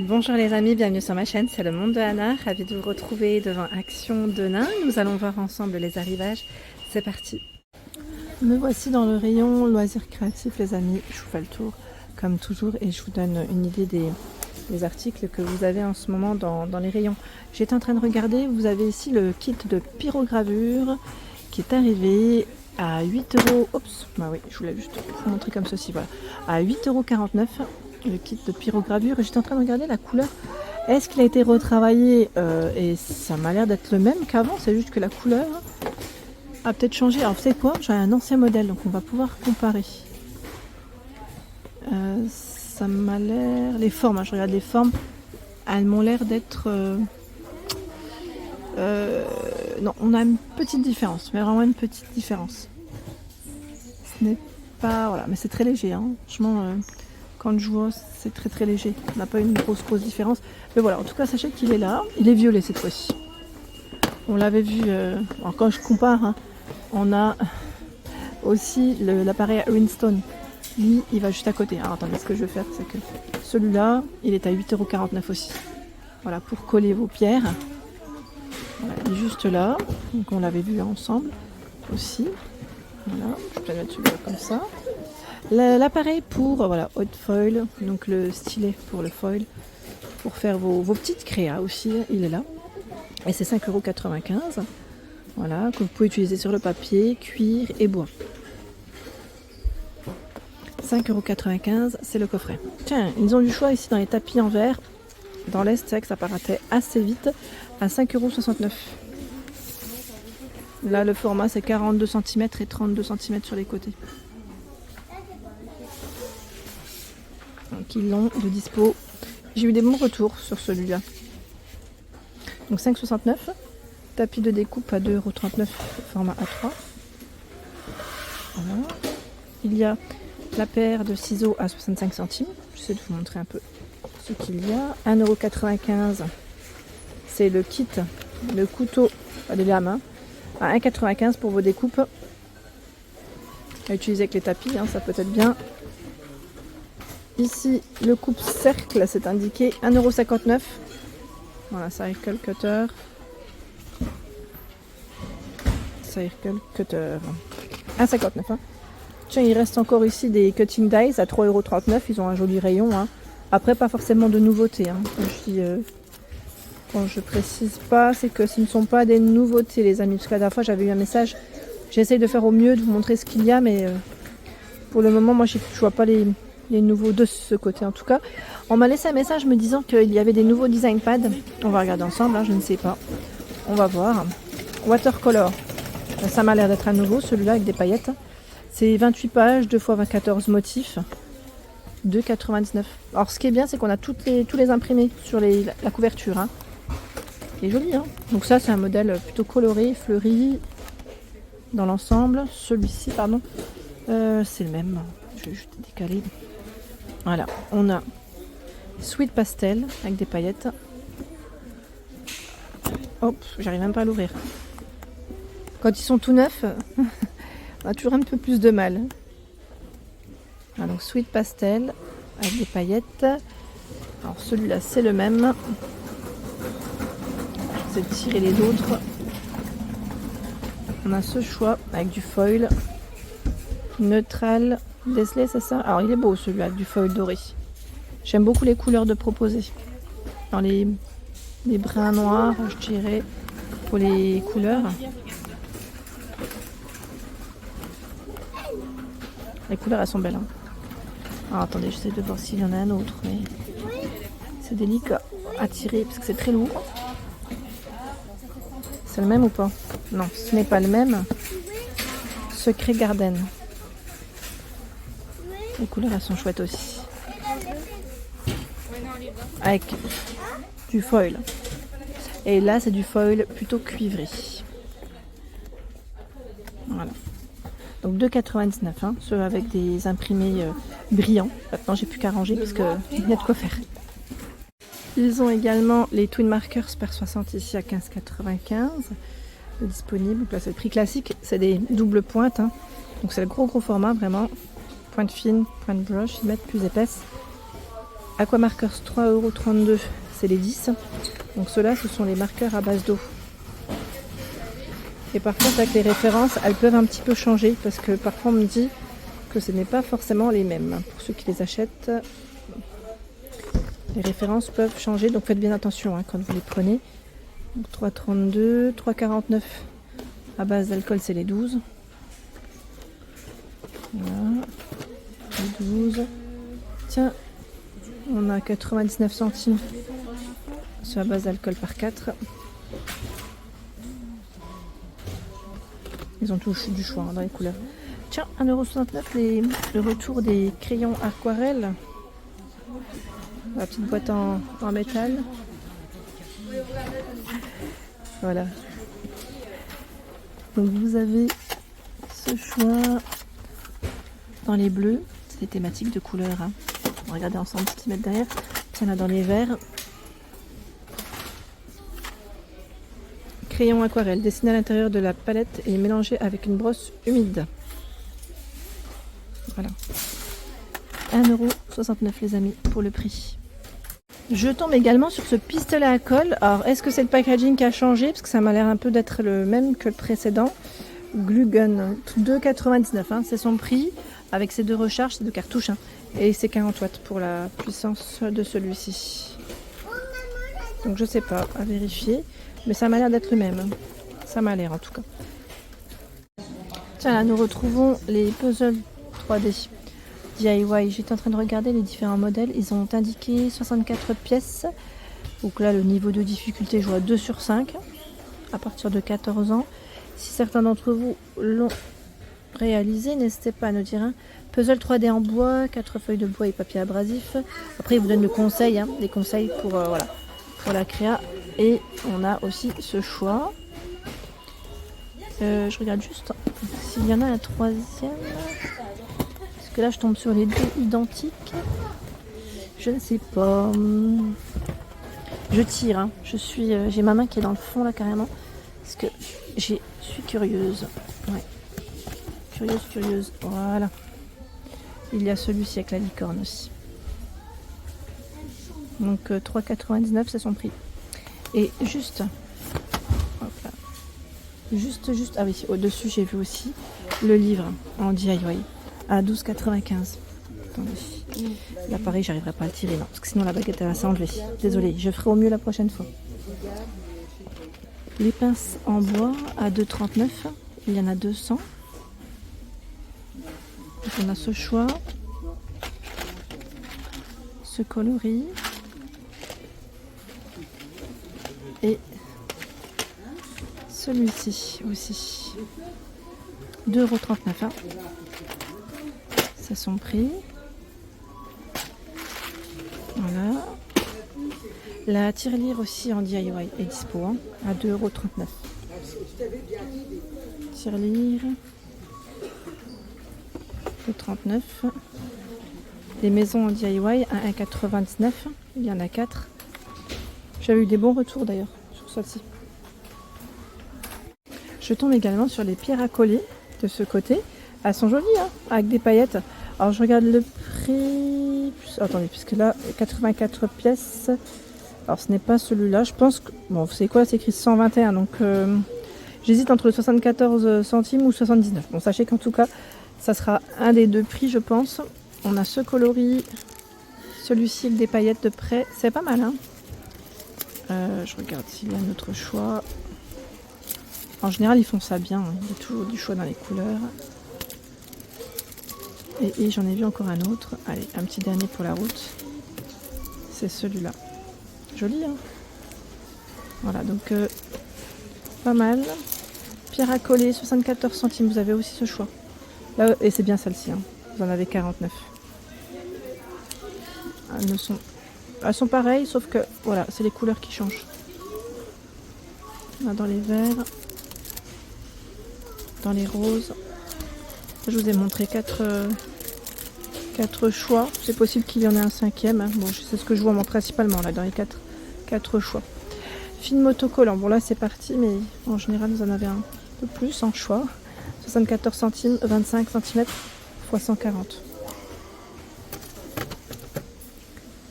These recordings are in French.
Bonjour les amis, bienvenue sur ma chaîne, c'est le monde de Anna, ravie de vous retrouver devant Action de Nain. Nous allons voir ensemble les arrivages, c'est parti. Me voici dans le rayon loisirs créatifs les amis, je vous fais le tour comme toujours et je vous donne une idée des articles que vous avez en ce moment dans les rayons. J'étais en train de regarder, vous avez ici le kit de pyrogravure qui est arrivé à 8 €, oups, bah oui, je voulais juste vous montrer comme ceci, voilà, à 8,49 €. Le kit de pyrogravure et j'étais en train de regarder la couleur. Est-ce qu'il a été retravaillé et ça m'a l'air d'être le même qu'avant, c'est juste que la couleur a peut-être changé. Alors vous savez quoi, j'ai un ancien modèle donc on va pouvoir comparer. Ça m'a l'air, les formes, je regarde les formes, elles m'ont l'air d'être non, on a une petite différence, mais vraiment une petite différence. Ce n'est pas, voilà, mais c'est très léger hein. Franchement quand je vois, c'est très très léger. On n'a pas une grosse différence. Mais voilà, en tout cas, sachez qu'il est là. Il est violet cette fois-ci. On l'avait vu, alors quand je compare, hein, on a aussi l'appareil Rinstone. Lui, il va juste à côté. Alors attendez, ce que je vais faire, c'est que celui-là, il est à 8,49 € aussi. Voilà, pour coller vos pierres. Voilà, il est juste là. Donc on l'avait vu ensemble aussi. Voilà, je peux mettre celui-là comme ça. L'appareil pour voilà, hot foil, donc le stylet pour le foil, pour faire vos petites créas aussi, il est là. Et c'est 5,95 €. Voilà, que vous pouvez utiliser sur le papier, cuir et bois. 5,95 €, c'est le coffret. Tiens, ils ont du choix ici dans les tapis en verre. Dans l'Est, c'est vrai que ça paraît assez vite, à 5,69 €. Là, le format, c'est 42 cm et 32 cm sur les côtés. Donc ils l'ont de dispo. J'ai eu des bons retours sur celui-là. Donc 5,69 €. Tapis de découpe à 2,39 €, format A3. Voilà. Il y a la paire de ciseaux à 65 centimes. J'essaie de vous montrer un peu ce qu'il y a. 1,95 €. C'est le kit, le couteau, pas des lames, hein, à 1,95 € pour vos découpes. À utiliser avec les tapis, hein, ça peut être bien. Ici, le coupe-cercle, c'est indiqué 1,59 €. Voilà, Circle Cutter. Circle Cutter. 1,59 €. Hein. Tiens, il reste encore ici des cutting dies à 3,39 €. Ils ont un joli rayon. Hein. Après, pas forcément de nouveautés. Hein. Quand je précise pas, c'est que ce ne sont pas des nouveautés, les amis. Parce que la dernière fois, j'avais eu un message. J'essaye de faire au mieux, de vous montrer ce qu'il y a, mais pour le moment, moi, je vois pas les nouveaux de ce côté en tout cas. On m'a laissé un message me disant qu'il y avait des nouveaux design pads. On va regarder ensemble, hein, je ne sais pas. On va voir. Watercolor. Ça m'a l'air d'être un nouveau, celui-là avec des paillettes. C'est 28 pages, 2 x 14 motifs. 2,99 €. Alors ce qui est bien, c'est qu'on a tous les imprimés sur la couverture. Hein. Il est joli. Hein. Donc ça, c'est un modèle plutôt coloré, fleuri dans l'ensemble. Celui-ci, pardon, c'est le même. Je vais juste décaler. Voilà, on a Sweet Pastel avec des paillettes. Hop, j'arrive même pas à l'ouvrir. Quand ils sont tout neufs, on a toujours un peu plus de mal. Voilà, donc Sweet Pastel avec des paillettes. Alors celui-là, c'est le même. Je vais tirer les autres. On a ce choix avec du foil neutral. Leslie, c'est ça? Alors il est beau celui-là avec du foil doré. J'aime beaucoup les couleurs de proposer. Dans les bruns noirs, je dirais, pour les couleurs. Les couleurs, elles sont belles. Hein. Alors attendez, j'essaie de voir s'il y en a un autre. Mais c'est délicat à tirer parce que c'est très lourd. C'est le même ou pas? Non, ce n'est pas le même. Secret Garden. Les couleurs, elles sont chouettes aussi. Avec du foil. Et là, c'est du foil plutôt cuivré. Voilà. Donc 2,99 €, hein, ceux avec des imprimés brillants. Maintenant, j'ai plus qu'à ranger parce qu'il y a de quoi faire. Ils ont également les Twin Markers per 60 ici à 15,95 € disponible. Donc là, c'est le prix classique. C'est des doubles pointes. Hein. Donc c'est le gros format vraiment. Pointe fine, pointe brush, ils mettent plus épaisse. Aquamarkers 3,32 €, c'est les 10. Donc ceux-là, ce sont les marqueurs à base d'eau. Et par contre, avec les références, elles peuvent un petit peu changer parce que parfois on me dit que ce n'est pas forcément les mêmes. Pour ceux qui les achètent, les références peuvent changer, donc faites bien attention hein, quand vous les prenez. 3,32, 3,49 à base d'alcool, c'est les 12. Voilà, les 12. Tiens, on a 99 centimes sur la base d'alcool par 4. Ils ont tous du choix hein, dans les couleurs. Tiens, 1,69 €, le retour des crayons aquarelle. La petite boîte en métal. Voilà. Donc vous avez ce choix dans les bleus. C'est des thématiques de couleurs. Hein. On va regarder ensemble ce qu'ils mettent derrière. Tiens, là dans les verts. Crayon aquarelle dessiné à l'intérieur de la palette et mélangé avec une brosse humide. Voilà. 1,69 € les amis pour le prix. Je tombe également sur ce pistolet à colle. Alors est-ce que c'est le packaging qui a changé? Parce que ça m'a l'air un peu d'être le même que le précédent. Glue Gun, 2,99 €, hein, c'est son prix. Avec ses 2 recharges, ses 2 cartouches. Hein, et c'est 40 watts pour la puissance de celui-ci. Donc je sais pas, à vérifier. Mais ça m'a l'air d'être le même. Ça m'a l'air en tout cas. Tiens, là nous retrouvons les puzzles 3D DIY. J'étais en train de regarder les différents modèles. Ils ont indiqué 64 pièces. Donc là, le niveau de difficulté joue à 2 sur 5 à partir de 14 ans. Si certains d'entre vous l'ont réalisé, n'hésitez pas à nous dire. Hein. Puzzle 3D en bois, 4 feuilles de bois et papier abrasif. Après, ils vous donnent le conseil, hein, des conseils pour, voilà, pour la créa. Et on a aussi ce choix. Je regarde juste s'il y en a un troisième. Parce que là, je tombe sur les 2 identiques. Je ne sais pas. Je tire. Hein. J'ai ma main qui est dans le fond là carrément. Parce que je suis curieuse. Ouais. Curieuse. Voilà. Il y a celui-ci avec la licorne aussi. Donc 3,99 € c'est son prix. Et juste, hop là, juste, ah oui, au-dessus j'ai vu aussi le livre en DIY à 12,95 €. Attendez, là pareil, j'arriverai pas à le tirer, non, parce que sinon la baguette elle va s'enlever. Désolée, je ferai au mieux la prochaine fois. Les pinces en bois à 2,39 €, il y en a 200. Donc on a ce choix, ce coloris. Et celui-ci aussi. 2,39 €. Hein. C'est son prix. Voilà. La tirelire aussi en DIY est dispo hein, à 2,39 €. Tirelire. 2,39 €. Les maisons en DIY à 1,99 €. Il y en a 4. J'avais eu des bons retours d'ailleurs sur celle-ci. Je tombe également sur les pierres à coller de ce côté. Elles sont jolies hein, avec des paillettes. Alors je regarde le prix. Attendez, puisque là, 84 pièces. Alors ce n'est pas celui-là. Je pense que. Bon, vous savez quoi, c'est écrit 121. Donc j'hésite entre le 74 centimes ou 79. Bon, sachez qu'en tout cas, ça sera un des 2 prix, je pense. On a ce coloris. Celui-ci avec des paillettes de près. C'est pas mal, hein. Je regarde s'il y a un autre choix. En général, ils font ça bien. Hein. Il y a toujours du choix dans les couleurs. Et j'en ai vu encore un autre. Allez, un petit dernier pour la route. C'est celui-là. Joli, hein. Voilà, donc pas mal. Pierre à coller, 74 centimes. Vous avez aussi ce choix. Là, et c'est bien celle-ci. Hein. Vous en avez 49. Elles sont pareilles, sauf que voilà, c'est les couleurs qui changent. Là, dans les verts, dans les roses. Je vous ai montré 4 choix. C'est possible qu'il y en ait un 5e. Hein. Bon, c'est ce que je vois moi principalement là dans les 4 choix. Film autocollant. Bon là c'est parti, mais en général vous en avez un peu plus en choix. 74 centimes, 25 cm x 140.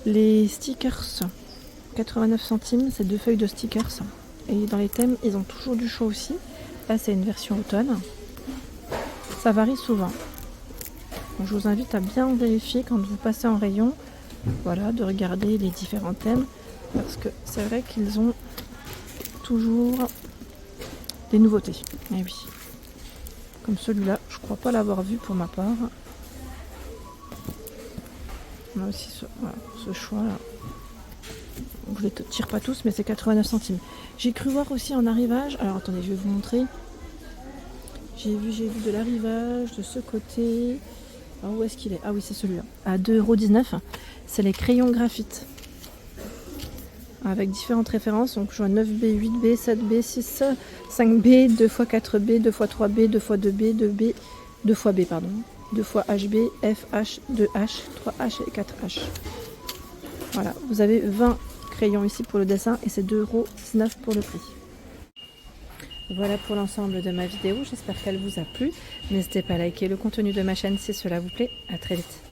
Les stickers, 89 centimes, c'est 2 feuilles de stickers. Et dans les thèmes, ils ont toujours du choix aussi. Là, c'est une version automne. Ça varie souvent. Donc, je vous invite à bien vérifier quand vous passez en rayon, voilà, de regarder les différents thèmes. Parce que c'est vrai qu'ils ont toujours des nouveautés. Et oui. Comme celui-là, je crois pas l'avoir vu pour ma part. On a aussi ce choix-là. Je ne les tire pas tous, mais c'est 89 centimes. J'ai cru voir aussi en arrivage. Alors attendez, je vais vous montrer. J'ai vu de l'arrivage de ce côté. Alors, où est-ce qu'il est? Ah oui, c'est celui-là. À 2,19 €. C'est les crayons graphite. Avec différentes références. Donc je vois 9B, 8B, 7B, 6, 5B, 2x4B, 2x3B, 2x2B, 2B, 2xB, pardon. 2x HB, FH, 2H, 3H et 4H. Voilà, vous avez 20 crayons ici pour le dessin et c'est 2,19 € pour le prix. Voilà pour l'ensemble de ma vidéo, j'espère qu'elle vous a plu. N'hésitez pas à liker le contenu de ma chaîne si cela vous plaît. À très vite.